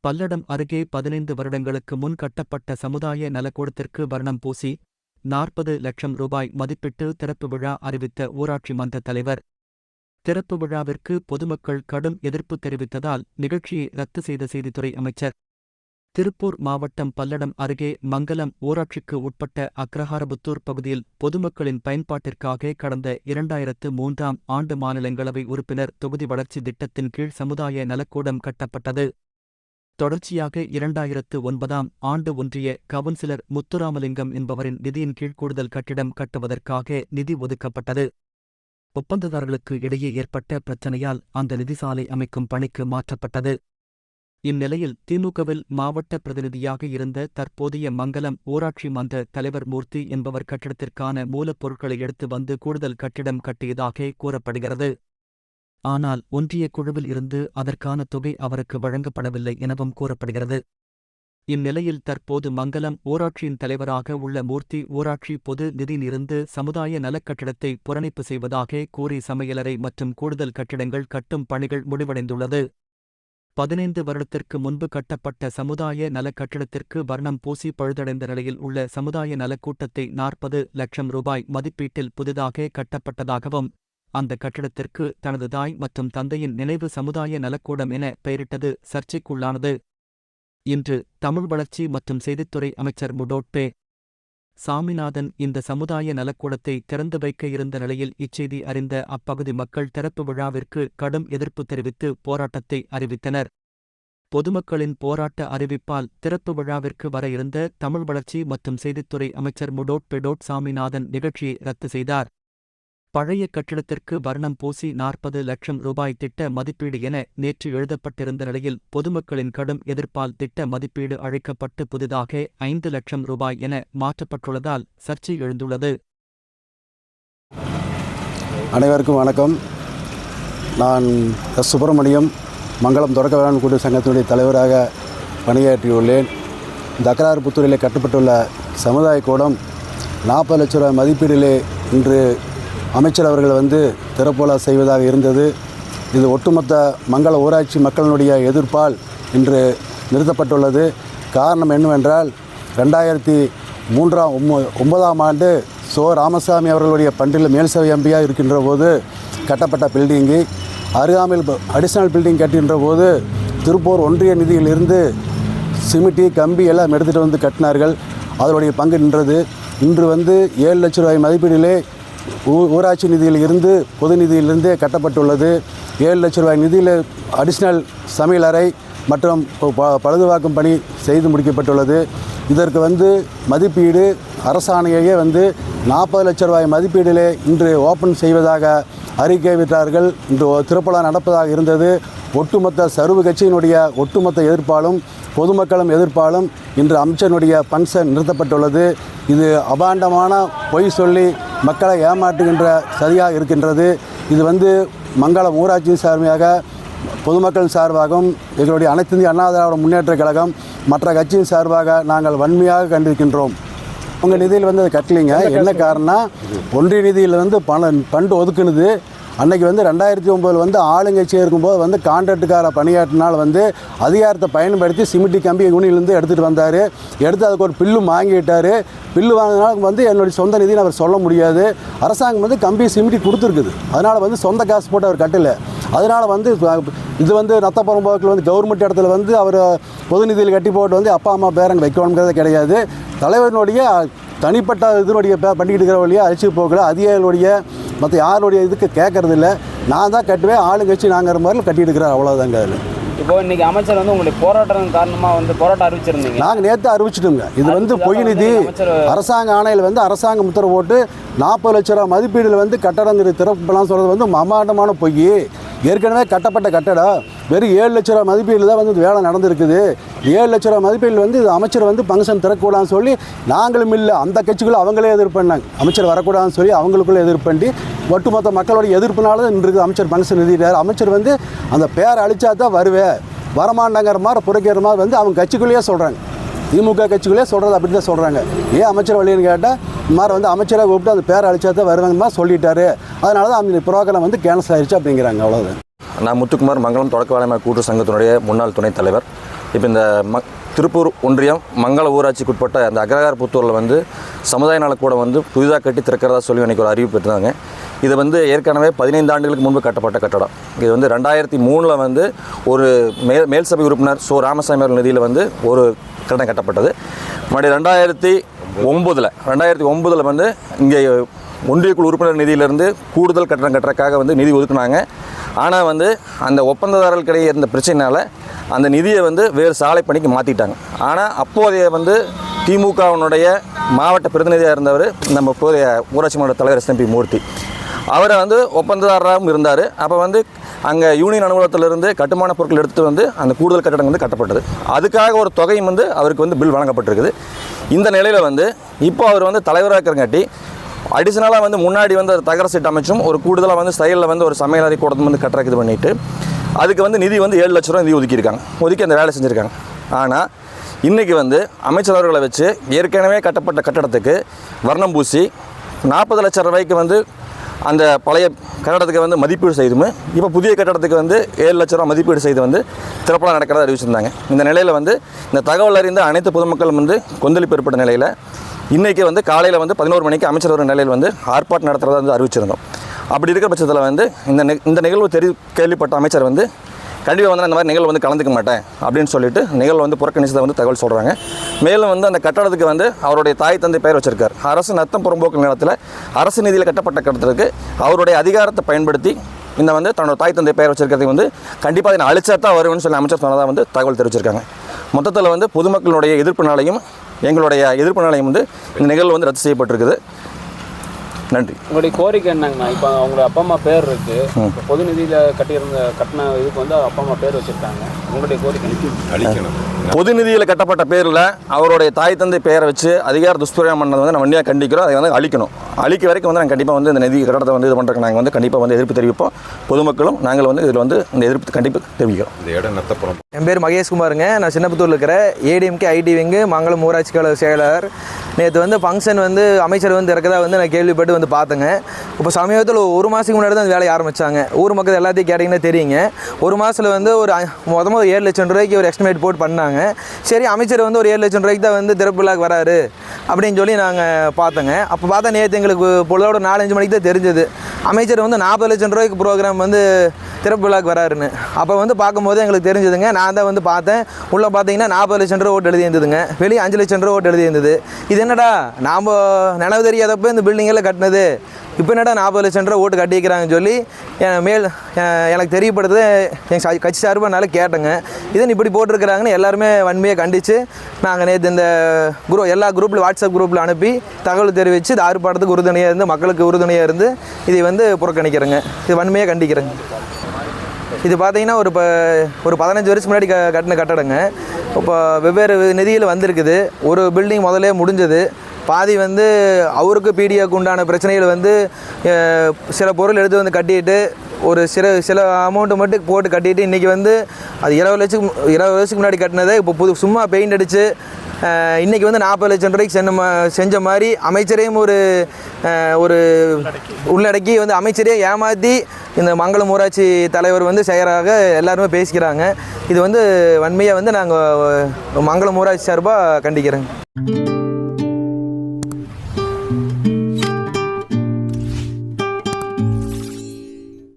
பல்லடம் அருகே 15 வருடங்களுக்கு முன் கட்டப்பட்ட சமுதாய நலக்கூடத்திற்கு வர்ணம் பூசி 40 லட்சம் ரூபாய் மதிப்பிட்டு திறப்பு விழா அறிவித்த ஊராட்சி மன்ற தலைவர். திறப்பு விழாவிற்கு பொதுமக்கள் கடும் எதிர்ப்பு தெரிவித்ததால் நிகழ்ச்சியை ரத்து செய்த செய்தித்துறை அமைச்சர். திருப்பூர் மாவட்டம் பல்லடம் அருகே மங்கலம் ஊராட்சிக்கு உட்பட்ட அக்ரஹாரபுத்தூர் பகுதியில் பொதுமக்களின் பயன்பாட்டிற்காக கடந்த 2003ஆம் ஆண்டு மாநிலங்களவை உறுப்பினர் தொகுதி வளர்ச்சி திட்டத்தின் கீழ் சமுதாய நலக்கூடம் கட்டப்பட்டது. தொடர்ச்சியாக 2009ஆம் ஆண்டு ஒன்றிய கவுன்சிலர் முத்துராமலிங்கம் என்பவரின் நிதியின் கீழ் கூடுதல் கட்டிடம் கட்டுவதற்காக நிதி ஒதுக்கப்பட்டது. ஒப்பந்ததாரர்களுக்கு இடையே ஏற்பட்ட பிரச்சினையால் அந்த நிதி சாலை அமைக்கும் பணிக்கு மாற்றப்பட்டது. இந்நிலையில் திமுகவில் மாவட்ட பிரதிநிதியாக இருந்த தற்போதைய மங்கலம் ஊராட்சி மன்ற தலைவர் மூர்த்தி என்பவர் கட்டிடத்திற்கான மூலப்பொருட்களை எடுத்து வந்து கூடுதல் கட்டிடம் கட்டியதாக கூறப்படுகிறது. ஆனால் ஒன்றிய குழுவில் இருந்து அதற்கான தொகை அவருக்கு வழங்கப்படவில்லை எனவும் கூறப்படுகிறது. இந்நிலையில் தற்போது மங்கலம் ஊராட்சியின் தலைவராக உள்ள மூர்த்தி ஊராட்சி பொது நிதியிலிருந்து சமுதாய நலக்கட்டிடத்தை புறணிப்பு செய்வதாக கூறி சமையலறை மற்றும் கூடுதல் கட்டிடங்கள் கட்டும் பணிகள் முடிவடைந்துள்ளது. 15 வருடத்திற்கு முன்பு கட்டப்பட்ட சமுதாய நலக் கட்டிடத்திற்கு வர்ணம் பூசி பழுதடைந்த நிலையில் உள்ள சமுதாய நலக்கூட்டத்தை 40 லட்சம் ரூபாய் மதிப்பீட்டில் புதிதாக கட்டப்பட்டதாகவும் அந்த கட்டிடத்திற்கு தனது தாய் மற்றும் தந்தையின் நினைவு சமுதாய நலக்கூடம் என பெயரிட்டது சர்ச்சைக்குள்ளானது. இன்று தமிழ் வளர்ச்சி மற்றும் செய்தித்துறை அமைச்சர் முடோட்பே சாமிநாதன் இந்த சமுதாய நலக்கூடத்தை திறந்து வைக்க இருந்த நிலையில் இச்செய்தி அறிந்த அப்பகுதி மக்கள் திறப்பு விழாவிற்கு கடும் எதிர்ப்பு தெரிவித்து போராட்டத்தை அறிவித்தனர். பொதுமக்களின் போராட்ட அறிவிப்பால் திறப்பு விழாவிற்கு வர இருந்த தமிழ் வளர்ச்சி மற்றும் செய்தித்துறை அமைச்சர் முடோட்பே சாமிநாதன் நிகழ்ச்சியை ரத்து செய்தார். பழைய கட்டிடத்திற்கு வர்ணம் பூசி 40 லட்சம் ரூபாய் திட்ட மதிப்பீடு என நேற்று எழுதப்பட்டிருந்த நிலையில் பொதுமக்களின் கடும் எதிர்ப்பால் திட்ட மதிப்பீடு அழைக்கப்பட்டு புதிதாக 5 லட்சம் ரூபாய் என மாற்றப்பட்டுள்ளதால் சர்ச்சை எழுந்துள்ளது. அனைவருக்கும் வணக்கம். நான் எஸ். சுப்பிரமணியம் மங்கலம் தொடக்க வேளாண் கூட்டு சங்கத்தினுடைய தலைவராக பணியாற்றியுள்ளேன். இந்த அக்ரஹாரபுத்தூரிலே கட்டப்பட்டுள்ள சமுதாய கூடம் 40 லட்சம் ரூபாய் மதிப்பீடிலே இன்று அமைச்சர் அவர்கள் திறப்புலா செய்வதாக இருந்தது. இது ஒட்டுமொத்த மங்கள ஊராட்சி மக்களினுடைய எதிர்ப்பால் இன்று நிறுத்தப்பட்டுள்ளது. காரணம் என்னவென்றால் 2009ஆம் ஆண்டு ராமசாமி அவர்களுடைய பண்டில் மேல்சபை எம்பியாக இருக்கின்ற போது கட்டப்பட்ட பில்டிங்கு அருகாமையில் அடிஷனல் பில்டிங் கட்டுகின்ற போது திருப்பூர் ஒன்றிய நிதியிலிருந்து சிமிட்டி கம்பி எல்லாம் எடுத்துகிட்டு கட்டினார்கள். அதனுடைய பங்கு நின்றது. இன்று 7 லட்சம் ரூபாய் மதிப்பீடிலே ஊராட்சி நிதியில் இருந்து பொது நிதியிலிருந்தே கட்டப்பட்டுள்ளது. 7 லட்சம் ரூபாய் நிதியில் அடிஷ்னல் சமையலறை மற்றும் பழுதுவாக்கும் பணி செய்து முடிக்கப்பட்டுள்ளது. இதற்கு மதிப்பீடு அரசாணையே 40 லட்சம் ரூபாய் மதிப்பீடிலே இன்று ஓப்பன் செய்வதாக அறிக்கை விட்டார்கள். இன்று திறப்புலா நடப்பதாக இருந்தது. ஒட்டுமொத்த சர்வ கட்சியினுடைய ஒட்டுமொத்த எதிர்ப்பாலும் பொதுமக்களும் எதிர்ப்பாலும் இன்று அமைச்சனுடைய பங்கன் நிறுத்தப்பட்டுள்ளது. இது அபாண்டமான பொய் சொல்லி மக்களை ஏமாற்றுகின்ற சதியாக இருக்கின்றது. இது மங்களம் ஊராட்சியின் சார்பாக பொதுமக்கள் சார்பாகவும் எங்களுடைய அனைத்து இந்திய அண்ணா திராவிட முன்னேற்றக் கழகம் மற்ற கட்சியின் சார்பாக நாங்கள் வன்மையாக கண்டிருக்கின்றோம். உங்கள் நிதியில் அதை கட்டலிங்க. என்ன காரணம்? ஒன்றிய நிதியில் ஃபண்டு ஒதுக்குனது அன்றைக்கி 2009 ஆளுங்கட்சியாக இருக்கும்போது கான்ட்ராக்டுக்கார பணியாற்றினால் அதிகாரத்தை பயன்படுத்தி சிமிட்டி கம்பி யூனியிலேருந்து எடுத்துகிட்டு வந்தார். எடுத்து அதுக்கு ஒரு பில்லு வாங்கிட்டார். பில்லு வாங்கினால என்னுடைய சொந்த நிதின்னு அவர் சொல்ல முடியாது. அரசாங்கம் கம்பி சிமிட்டி கொடுத்துருக்குது. அதனால் சொந்த காசு போட்டு அவர் கட்டலை. அதனால் இது நத்தப்புறம் போக்கில் கவர்மெண்ட் இடத்துல அவர் பொது நிதியில் கட்டி போட்டு அப்பா அம்மா பேரங்க வைக்கணுங்கிறதே கிடையாது. தலைவர்களுடைய தனிப்பட்ட இதனுடைய பண்ணிக்கிட்டு இருக்கிற வழியாக அழிச்சு போகல. அதிகாரிகளுடைய மற்ற யாருடைய இதுக்கு கேட்கறதில்ல. நான் தான் கட்டுவேன், ஆளுங்கட்சி நாங்கிற மாதிரி கட்டிட்டு இருக்கிறார். அவ்வளோதாங்க. அதில் இப்போ இன்றைக்கி அமைச்சர் உங்களுடைய போராட்டம் காரணமாக போராட்டம் அறிவிச்சிருந்தீங்க. நாங்கள் நேற்று அறிவிச்சிட்டோங்க. இது பொய் நிதி அரசாங்க ஆணையில் அரசாங்கம் உத்தரவு போட்டு 40 லட்சம் ரூபா மதிப்பீடில் கட்டடம் திறப்புலாம் சொல்கிறது அமாண்டமான பொய். ஏற்கனவே கட்டப்பட்ட கட்டடம் வெறும் 7 லட்ச ரூபா மதிப்பீடில் தான் வேலை நடந்திருக்குது. 7 லட்ச ரூபா மதிப்பீடில் இது அமைச்சர் ஃபங்க்ஷன் திறக்கூடாதுன்னு சொல்லி நாங்களும் இல்லை, அந்த கட்சிக்குள்ளே அவங்களே எதிர்ப்பு பண்ணாங்க. அமைச்சர் வரக்கூடாதுன்னு சொல்லி அவங்களுக்குள்ளே எதிர்ப்பு பண்ணி ஒட்டுமொத்த மக்களுடைய எதிர்ப்புனால தான் இன்றைக்கு அமைச்சர் ஃபங்க்ஷன் நிறுத்திட்டார். அமைச்சர் அந்த பேரை அழிச்சா தான் வருவேன் வரமாட்டாங்கிற மாதிரி புறக்கிற மாதிரி அவங்க கட்சிக்குள்ளேயே சொல்கிறாங்க. திமுக கட்சிகளே சொல்கிறது அப்படி தான் சொல்கிறாங்க. ஏன் அமைச்சர் வழின்னு கேட்டால் இந்த மாதிரி வந்து அமைச்சரை கூப்பிட்டு அந்த பேரை அழிச்சா தான் வருவாங்கன்னு சொல்லிட்டாரு, அதனால தான் அந்த ப்ரோக்ராம் வந்து கேன்சல் ஆயிடுச்சு அப்படிங்கிறாங்க. அவ்வளோதான். நான் முத்துக்குமார், மங்களம் தொடக்க வேளாண்மை கூட்டு சங்கத்தினுடைய முன்னாள் துணைத் தலைவர். இப்போ இந்த திருப்பூர் ஒன்றியம் மங்கள ஊராட்சிக்குட்பட்ட அந்த அக்ரஹாரபுத்தூரில் வந்து சமுதாய நலக்கூடம் வந்து புதிதாக கட்டி திறக்கிறதா சொல்லி அன்றைக்கி ஒரு அறிவிப்பு எடுத்தாங்க. இது வந்து ஏற்கனவே 15 ஆண்டுகளுக்கு முன்பு கட்டப்பட்ட கட்டடம். இது வந்து 2003 வந்து ஒரு மேல் சபை உறுப்பினர் சோ ராமசாமி அவர்கள் நிதியில் வந்து ஒரு கட்டடம் கட்டப்பட்டது. மறுபடியும் 2009 வந்து இங்கே ஒன்றியக்குழு உறுப்பினர் நிதியிலிருந்து கூடுதல் கட்டடம் கட்டுறதுக்காக வந்து நிதி ஒதுக்குனாங்க. ஆனால் வந்து அந்த ஒப்பந்ததாரர்களுக்கிடையே இருந்த பிரச்சனையால் அந்த நிதியை வந்து வேறு சாலை பணிக்கு மாற்றிட்டாங்க. ஆனால் அப்போதைய வந்து திமுகவினுடைய மாவட்ட பிரதிநிதியாக இருந்தவர் நம்ம இப்போதைய ஊராட்சி மன்ற தலைவர் SMP மூர்த்தி, அவரை வந்து ஒப்பந்ததாரராகவும் இருந்தார். அப்போ வந்து அங்கே யூனியன் அலுவலகத்திலிருந்து கட்டுமான பொருட்கள் எடுத்துகிட்டு வந்து அந்த கூடுதல் கட்டடம் வந்து கட்டப்பட்டது. அதுக்காக ஒரு தொகையும் வந்து அவருக்கு வந்து பில் வழங்கப்பட்டிருக்குது. இந்த நிலையில் வந்து இப்போ அவர் வந்து தலைவராக இருக்கிறங்காட்டி அடிஷ்னலாக வந்து முன்னாடி வந்து தகர சீட் அமைச்சும் ஒரு கூடுதலாக வந்து சைடில் வந்து ஒரு சமையலறை கூடத்தை வந்து கட்டுறதுக்கு இது பண்ணிவிட்டு அதுக்கு வந்து நிதி வந்து 7 லட்ச ரூபா நிதி ஒதுக்கி அந்த வேலை செஞ்சுருக்காங்க. ஆனால் இன்றைக்கி வந்து அமைச்சரவர்களை வச்சு ஏற்கனவே கட்டப்பட்ட கட்டடத்துக்கு வர்ணம் பூசி 40 லட்சம் ரூபாய்க்கு வந்து அந்த பழைய கட்டடத்துக்கு வந்து மதிப்பீடு செய்தும் இப்போ புதிய கட்டடத்துக்கு வந்து 7 லட்ச ரூபா மதிப்பீடு செய்து வந்து திறப்பலாம் நடக்கிறதா அறிவிச்சிருந்தாங்க. இந்த நிலையில் வந்து இந்த தகவல் அறிந்த அனைத்து பொதுமக்களும் வந்து கொந்தளிப்பு ஏற்பட்ட நிலையில் இன்றைக்கி வந்து காலையில் வந்து 11 மணிக்கு அமைச்சர் நிலையில் வந்து ஆர்ப்பாட்டம் நடத்துகிறதா வந்து அறிவிச்சிருந்தோம். அப்படி இருக்கிற பட்சத்தில் வந்து இந்த நிகழ்வு கேள்விப்பட்ட அமைச்சர் வந்து கண்டிப்பாக வந்து அந்த மாதிரி நிகழ்வு வந்து கலந்துக்க மாட்டேன் அப்படின்னு சொல்லிட்டு நிகழ்வு வந்து புறக்கணிச்சதை வந்து தகவல் சொல்கிறாங்க. மேலும் வந்து அந்த கட்டடத்துக்கு வந்து அவருடைய தாய் தந்தை பெயர் வச்சிருக்கார். அரசு நத்தம் புறம்போக்கு நிலத்தில் அரசு நிதியில் கட்டப்பட்ட கட்டடத்துக்கு அவருடைய அதிகாரத்தை பயன்படுத்தி இந்த வந்து தன்னோட தாய் தந்தை பெயர் வச்சிருக்கிறதுக்கு வந்து கண்டிப்பாக அதை அழிச்சா தான் வருவேன்னு சொல்லி அமைச்சர் சொன்னதாக வந்து தகவல் தெரிவிச்சிருக்காங்க. மொத்தத்தில் வந்து பொதுமக்களுடைய எதிர்ப்புனாலையும் எங்களுடைய எதிர்ப்புனாலையும் வந்து இந்த நிகழ்வு வந்து ரத்து செய்யப்பட்டிருக்குது. நன்றி. உங்களுடைய கோரிக்கை என்னங்கண்ணா? இப்போ அவங்களுடைய அப்பா அம்மா பேர் இருக்குது, இப்போ பொது நிதியில் கட்டின இதுக்கு வந்து அப்பா அம்மா பேர் வச்சுருக்காங்க. உங்களுடைய கோரிக்கை அழிக்கணும். பொது நிதியில் கட்டப்பட்ட பேரில் அவருடைய தாய் தந்தை பெயரை வச்சு அதிகார துஷ்பிரயோகம் பண்ணது வந்து நம்ம வண்டியாக கண்டிக்கிறோம். அதை வந்து அழிக்கணும். அழிக்க வரைக்கும் வந்து நாங்கள் கண்டிப்பாக வந்து இந்த நிதி கட்டடத்தை வந்து இது பண்ணுறதுக்கு நாங்கள் வந்து கண்டிப்பாக வந்து எதிர்ப்பு தெரிவிப்போம். பொதுமக்களும் நாங்கள் வந்து இதில் வந்து இந்த எதிர்ப்பு கண்டிப்பாக தெரிவிக்கிறோம். இந்த இடம் நத்தப்புறம். என் பேர் மகேஷ்குமாருங்க. நான் சின்னபுத்தூரில் இருக்கிற ADMK IT விங்கு மங்களம் ஊராட்சி கழக செயலாளர். நேற்று வந்து ஃபங்க்ஷன் வந்து அமைச்சர் வந்து இருக்கிறதா வந்து நான் கேள்விப்பட்டு வந்து பார்த்தேங்க. இப்போ சமீபத்தில் 1 மாதத்துக்கு முன்னாடி தான் வேலையை ஆரம்பித்தாங்க. ஊர் மக்கள் எல்லாத்தையும் கேட்டிங்கன்னா தெரியுங்க. 1 மாதத்தில் வந்து ஒரு மொத்தமாக 7 லட்சம் ரூபாய்க்கு ஒரு எஸ்டிமேட் போட்டு பண்ணாங்க. சரி, அமைச்சர் வந்து ஒரு 7 லட்சம் ரூபாய்க்கு தான் வந்து திறப்பு விழாக்கு வராரு அப்படின்னு சொல்லி நாங்கள் பார்த்தோங்க. அப்போ பார்த்தா நேற்று எங்களுக்கு பொழுதோட 4-5 மணிக்கு தான் தெரிஞ்சது அமைச்சர் வந்து 40 லட்சம் ரூபாய்க்கு ப்ரோக்ராம் வந்து திறப்பு விழாக்கு வராருன்னு. அப்போ வந்து பார்க்கும்போது எங்களுக்கு தெரிஞ்சதுங்க. நான் தான் வந்து பார்த்தேன். உள்ளே பார்த்தீங்கன்னா 40 லட்சம் ரூபா ஓட்டு எழுதி இருந்ததுங்க. வெளியே 5 லட்சம் ரூபா ஓட்டு எழுதி இருந்தது. இது என்னடா நாம் நினைவு தெரியாதப்போ இந்த பில்டிங்கெல்லாம் கட்டினது, இப்போ என்னடா 40 லட்சம் ரூபா ஓட்டு கட்டிக்கிறாங்கன்னு சொல்லி எனக்கு தெரியப்படுது எங்கள் கட்சி சார்பாக என்னால் கேட்டேங்க. இதன் இப்படி போட்டிருக்கிறாங்கன்னு எல்லாருமே வன்மையாக கண்டித்து நாங்கள் நேற்று இந்த எல்லா குரூப்பில் வாட்ஸ்அப் குரூப்பில் அனுப்பி தகவல் தெரிவித்து இது ஆர்ப்பாட்டத்துக்கு உறுதுணையாக இருந்து மக்களுக்கு உறுதுணையாக இருந்து இதை வந்து புறக்கணிக்கிறேங்க. இது வன்மையாக கண்டிக்கிறேங்க. இது பார்த்தீங்கன்னா ஒரு 15 வருஷம் முன்னாடி கட்டின கட்டடங்க. இப்போ வெவ்வேறு நிதியில் வந்திருக்குது. ஒரு பில்டிங் முதலே முடிஞ்சது. பாதி வந்து அவருக்கு பிடிஏக்கு உண்டான பிரச்சனைகள் வந்து சில பொருள் எடுத்து வந்து கட்டிட்டு ஒரு சில அமௌண்ட்டு மட்டும் போட்டு கட்டிட்டு இன்றைக்கி வந்து அது 20 வருஷத்துக்கு முன்னாடி கட்டினதை இப்போ சும்மா பெயிண்ட் அடித்து இன்றைக்கி வந்து 40 லட்சம் ரூபாய்க்கு செஞ்ச மாதிரி அமைச்சரையும் ஒரு உள்ளடக்கி வந்து அமைச்சரே ஏமாற்றி இந்த மங்களம் ஊராட்சி தலைவர் வந்து செயலாக எல்லாருமே பேசிக்கிறாங்க. இது வந்து வன்மையாக வந்து நாங்கள் மங்களம் ஊராட்சி சார்பாக கண்டிக்கிறோங்க.